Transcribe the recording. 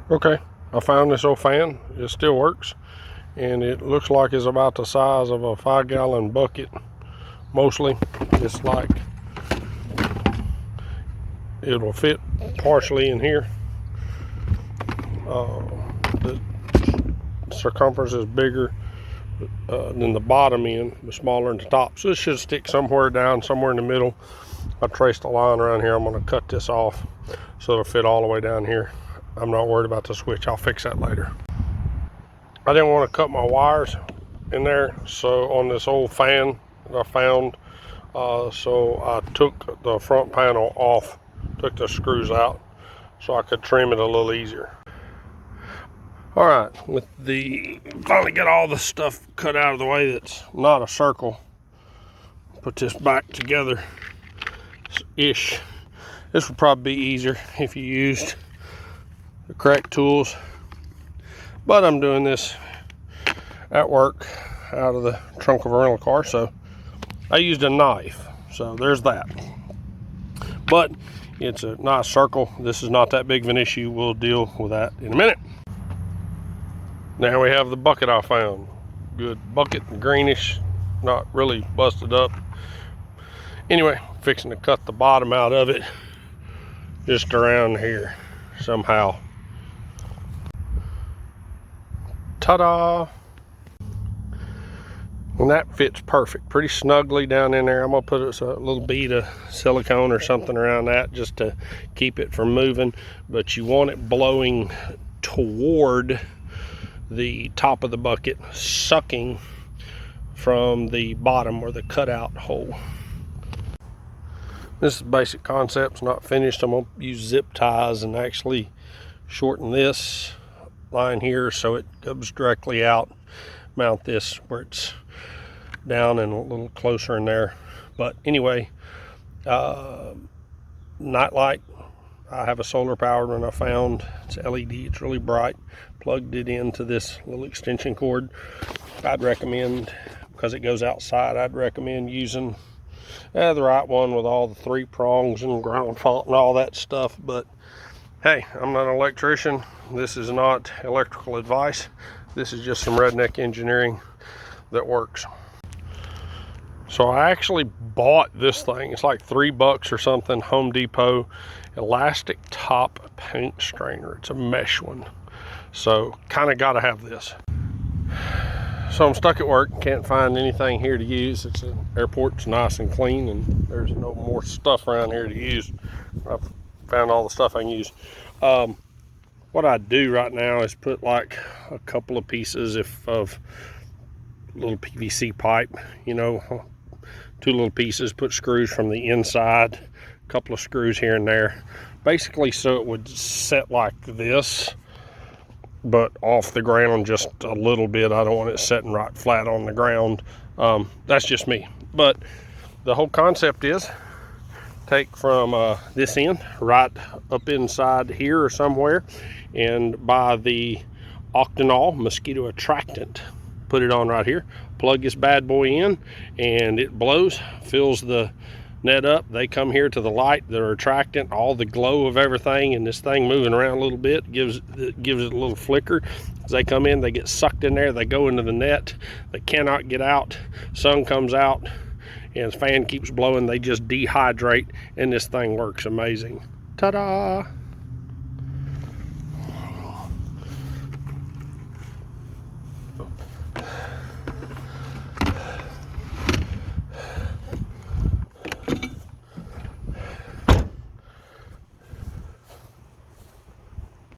Okay, I found this old fan. It still works, and it looks like it's about the size of a 5-gallon bucket. Mostly, it's like it'll fit partially in here. The circumference is bigger than the bottom end, but smaller than the top. So it should stick somewhere down, somewhere in the middle. I traced a line around here. I'm going to cut this off so it'll fit all the way down here. I'm not worried about the switch. I'll fix that later. I didn't want to cut my wires in there, so on this old fan that I found, so I took the front panel off, took the screws out so I could trim it a little easier. All right, finally got all the stuff cut out of the way that's not a circle. Put this back together-ish. This would probably be easier if you used the correct tools, but I'm doing this at work out of the trunk of a rental car, so I used a knife. So there's that. But it's a nice circle. This is not that big of an issue. We'll deal with that in a minute. Now we have the bucket I found. Good bucket, greenish, not really busted up. Anyway, fixing to cut the bottom out of it just around here somehow. Ta-da! And that fits perfect, pretty snugly down in there. I'm gonna put a little bead of silicone or something around that just to keep it from moving, but you want it blowing toward the top of the bucket, sucking from the bottom or the cutout hole. This is basic concepts, not finished. I'm gonna use zip ties and actually shorten this line here so it comes directly out. Mount this where it's down and a little closer in there. But anyway, nightlight. I have a solar powered one I found. It's LED, it's really bright. Plugged it into this little extension cord. I'd recommend, because it goes outside, I'd recommend using the right one with all the 3 prongs and ground fault and all that stuff. But hey, I'm not an electrician. This is not electrical advice. This is just some redneck engineering that works. So I actually bought this thing. It's like $3 or something, Home Depot, elastic top paint strainer. It's a mesh one. So kind of got to have this. So I'm stuck at work, can't find anything here to use. It's an airport's nice and clean and there's no more stuff around here to use. I've found all the stuff I can use. What I do right now is put like a couple of pieces of little PVC pipe, you know, 2 little pieces, put screws from the inside, a couple of screws here and there, basically so it would set like this, but off the ground just a little bit. I don't want it setting right flat on the ground. That's just me. But the whole concept is take from this end right up inside here or somewhere and buy the octanol mosquito attractant, put it on right here, plug this bad boy in, and it blows, fills the net up. They come here to the light, they're attractant, all the glow of everything, and this thing moving around a little bit gives it a little flicker. As they come in, they get sucked in there, they go into the net, they cannot get out. Sun comes out and the fan keeps blowing, they just dehydrate, and this thing works amazing. Ta-da!